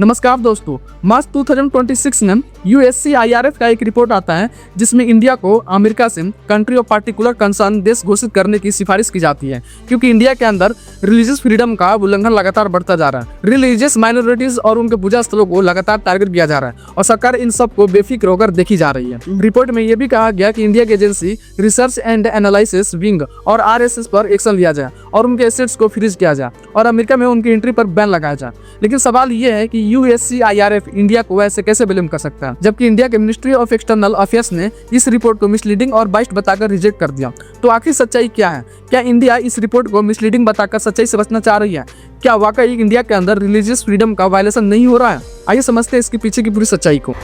नमस्कार दोस्तों, मार्च 2026 में USCIRF का एक रिपोर्ट आता है जिसमें इंडिया को अमेरिका से कंट्री ऑफ पार्टिकुलर कंसर्न देश घोषित करने की सिफारिश की जाती है, क्योंकि इंडिया के अंदर रिलीजियस फ्रीडम का उल्लंघन लगातार बढ़ता जा रहा है। रिलीजियस माइनॉरिटीज और उनके पूजा स्थलों को लगातार टारगेट किया जा रहा है और सरकार इन सब को बेफिक्र होकर देखी जा रही है। रिपोर्ट में यह भी कहा गया कि इंडिया की agency research and analysis wing और RSS पर एक्शन लिया जाए और उनके एसेट्स को फ्रीज किया जाए और अमेरिका में उनकी एंट्री पर बैन लगाया जाए। लेकिन सवाल यह है कि USCIRF इंडिया को ऐसे कैसे ब्लेम कर सकता है, जबकि इंडिया के मिनिस्ट्री ऑफ एक्सटर्नल अफेयर्स ने इस रिपोर्ट को मिसलीडिंग और बाइस्ड बताकर रिजेक्ट कर दिया। तो आखिर सच्चाई क्या है? क्या इंडिया इस रिपोर्ट को मिसलीडिंग बताकर सच्चाई से बचना चाह रही है? क्या वाकई इंडिया के अंदर रिलीजियस फ्रीडम का वायलेशन नहीं हो रहा है? आइए समझते हैं इसके पीछे की पूरी सच्चाई को।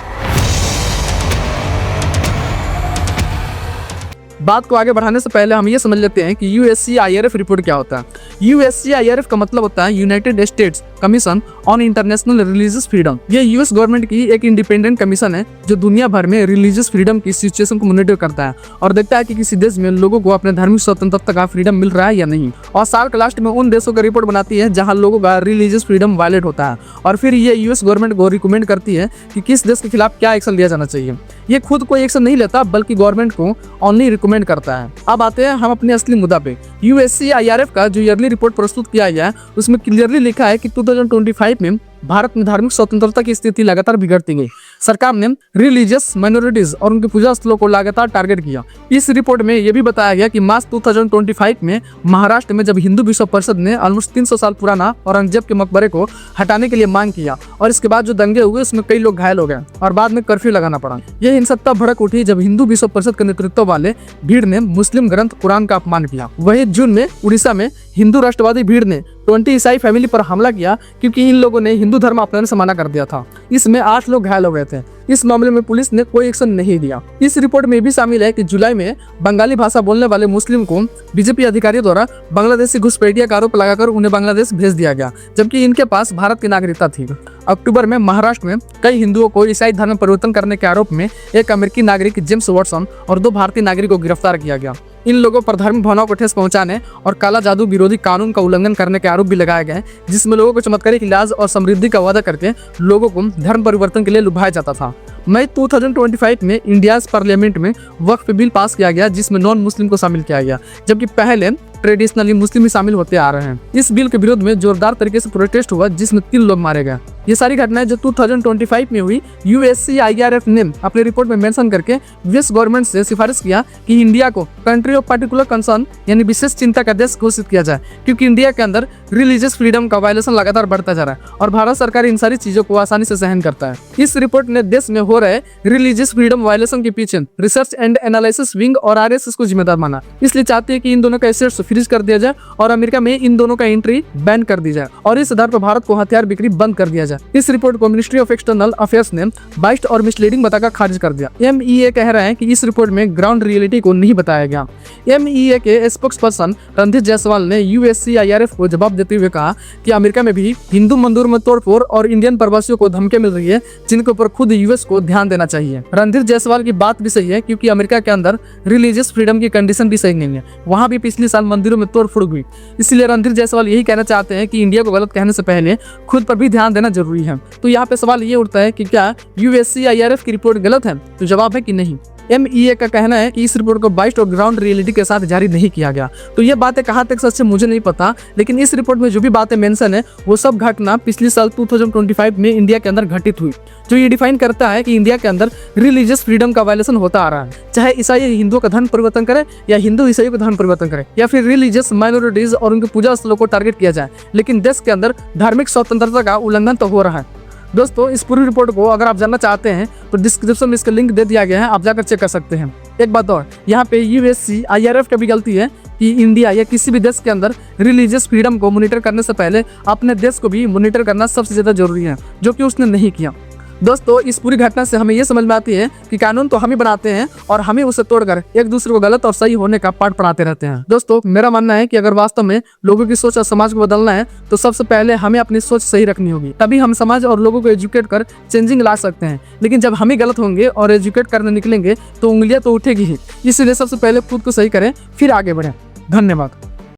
बात को आगे बढ़ाने से पहले हम ये समझ लेते हैं कि USCIRF रिपोर्ट क्या होता है। USCIRF का मतलब होता है United states commission on international religious freedom. ये US गवर्नमेंट की एक इंडिपेंडेंट कमीशन है जो दुनिया भर में रिलीजियस फ्रीडम की सिचुएशन को मॉनिटर करता है और देखता है कि किसी देश में लोगों को अपने धार्मिक स्वतंत्रता का फ्रीडम मिल रहा है या नहीं, और साल के लास्ट में उन देशों का रिपोर्ट बनाती है जहाँ लोगों का रिलीजियस फ्रीडम वायलेट होता है, और फिर ये US गवर्नमेंट को रिकमेंड करती है कि किस देश के खिलाफ क्या एक्शन लिया जाना चाहिए। ये खुद कोई एक्शन नहीं लेता बल्कि गवर्नमेंट को ओनली रिकमेंड करता है। अब आते हैं हम अपने असली मुद्दा पे। USCIRF का जो ईयरली रिपोर्ट प्रस्तुत किया गया है उसमें क्लियरली लिखा है कि 2025 में भारत में धार्मिक स्वतंत्रता की स्थिति लगातार बिगड़ती गई। सरकार ने रिलीजियस माइनॉरिटीज और उनके पूजा स्थलों को लगातार टारगेट किया। इस रिपोर्ट में यह भी बताया गया कि मार्च 2025 में महाराष्ट्र में जब हिंदू विश्व परिषद ने ऑलमोस्ट 300 साल पुराना औरंगजेब के मकबरे को हटाने के लिए मांग किया और इसके बाद जो दंगे हुए उसमें कई लोग घायल हो गए और बाद में कर्फ्यू लगाना पड़ा। यह हिंसकता भड़क उठी जब हिंदू विश्व परिषद के नेतृत्व वाले भीड़ ने मुस्लिम ग्रंथ कुरान का अपमान किया। वही जून में उड़ीसा में हिंदू राष्ट्रवादी भीड़ ने 20 ईसाई फैमिली पर हमला किया क्योंकि इन लोगों ने हिंदू धर्म अपनाने से मना कर दिया था। इसमें 8 लोग घायल हो गए थे। इस मामले में पुलिस ने कोई एक्शन नहीं लिया। इस रिपोर्ट में भी शामिल है कि जुलाई में बंगाली भाषा बोलने वाले मुस्लिम को बीजेपी अधिकारियों द्वारा बांग्लादेशी घुसपैठिया का आरोप लगाकर उन्हें बांग्लादेश भेज दिया गया, जबकि इनके पास भारत की नागरिकता थी। अक्टूबर में महाराष्ट्र में कई हिंदुओं को ईसाई धर्म परिवर्तन करने के आरोप में एक अमेरिकी नागरिक जेम्स वॉटसन और 2 भारतीय नागरिकों को गिरफ्तार किया गया। इन लोगों पर धार्मिक भावनाओं को ठेस पहुंचाने और काला जादू विरोधी कानून का उल्लंघन करने के आरोप भी लगाए गए, जिसमें लोगों को चमत्कारिक इलाज और समृद्धि का वादा करके लोगों को धर्म परिवर्तन के लिए लुभाया जाता था। मई 2025 में इंडिया पार्लियामेंट में वक्फ बिल पास किया गया जिसमें नॉन मुस्लिम को शामिल किया गया, जबकि पहले ट्रेडिशनली मुस्लिम ही शामिल होते आ रहे हैं। इस बिल के विरोध में जोरदार तरीके से प्रोटेस्ट हुआ जिसमें 3 लोग मारे गए। ये सारी घटनाएं जो 2025 में हुई, USCIRF ने अपनी रिपोर्ट में मेंशन करके US गवर्नमेंट से सिफारिश किया कि इंडिया को कंट्री ऑफ पार्टिकुलर कंसर्न यानी विशेष चिंता का देश घोषित किया जाए, क्योंकि इंडिया के अंदर रिलीजियस फ्रीडम का वायलेशन लगातार बढ़ता जा रहा है और भारत सरकार इन सारी चीजों को आसानी से सहन करता है। इस रिपोर्ट ने देश में हो रहे रिलीजियस फ्रीडम वायलेशन के पीछे रिसर्च एंड एनालिसिस विंग और RSS को जिम्मेदार माना, इसलिए चाहते हैं कि इन दोनों का एसेट्स फ्रीज कर दिया जाए और अमेरिका में इन दोनों का एंट्री बैन कर दी जाए और इस आधार पर भारत को हथियार बिक्री बंद कर दिया जाए। इस रिपोर्ट को मिनिस्ट्री ऑफ एक्सटर्नल अफेयर्स ने बाइस्ड और मिसलीडिंग बताकर खारिज कर दिया। MEA कह रहे हैं कि इस रिपोर्ट में ग्राउंड रियलिटी को नहीं बताया गया। MEA के स्पोक्स पर्सन रणधीर जायसवाल ने USCIRF को जवाब देते हुए कहा कि अमेरिका में भी हिंदू मंदिर में तोड़फोड़ और इंडियन प्रवासियों को धमकी मिल रही है, जिनके ऊपर खुद US को ध्यान देना चाहिए। रणधीर जायसवाल की बात भी सही है, क्योंकि अमेरिका के अंदर रिलीजियस फ्रीडम की कंडीशन भी सही नहीं है। वहाँ भी पिछले साल मंदिरों में तोड़फोड़ हुई। इसलिए रणधीर जायसवाल यही कहना चाहते हैं कि इंडिया को गलत कहने से पहले खुद पर भी ध्यान देना जरूरी है। तो यहाँ पे सवाल ये उठता है कि क्या USCIRF की रिपोर्ट गलत है? तो जवाब है कि नहीं। MEA का कहना है कि इस रिपोर्ट को बाइस्ड और ग्राउंड रियलिटी के साथ जारी नहीं किया गया। तो ये बातें कहाँ तक सच है मुझे नहीं पता, लेकिन इस रिपोर्ट में जो भी बातें मेंशन है वो सब घटना पिछले साल 2025 में इंडिया के अंदर घटित हुई, जो ये डिफाइन करता है कि इंडिया के अंदर रिलीजियस फ्रीडम का वायलेशन होता आ रहा है। चाहे ईसाई हिंदुओं का धर्म परिवर्तन करे या हिंदू ईसाइयों का धर्म परिवर्तन करे या फिर रिलीजियस माइनॉरिटीज और उनके पूजा स्थलों को टारगेट किया जाए, लेकिन देश के अंदर धार्मिक स्वतंत्रता का उल्लंघन तो हो रहा है। दोस्तों, इस पूरी रिपोर्ट को अगर आप जानना चाहते हैं तो डिस्क्रिप्शन में इसका लिंक दे दिया गया है, आप जाकर चेक कर सकते हैं। एक बात और, यहाँ पे USCIRF का भी गलती है कि इंडिया या किसी भी देश के अंदर रिलीजियस फ्रीडम को मॉनिटर करने से पहले अपने देश को भी मॉनिटर करना सबसे ज्यादा जरूरी है, जो कि उसने नहीं किया। दोस्तों, इस पूरी घटना से हमें ये समझ में आती है कि कानून तो हम ही बनाते हैं और हम ही उसे तोड़कर एक दूसरे को गलत और सही होने का पाठ पढ़ाते रहते हैं। दोस्तों, मेरा मानना है कि अगर वास्तव में लोगों की सोच और समाज को बदलना है तो सबसे पहले हमें अपनी सोच सही रखनी होगी, तभी हम समाज और लोगों को एजुकेट कर चेंजिंग ला सकते हैं। लेकिन जब हम ही गलत होंगे और एजुकेट करने निकलेंगे तो उंगलियां तो उठेगी ही। इसलिए सबसे पहले खुद को सही करें, फिर आगे बढ़ें। धन्यवाद।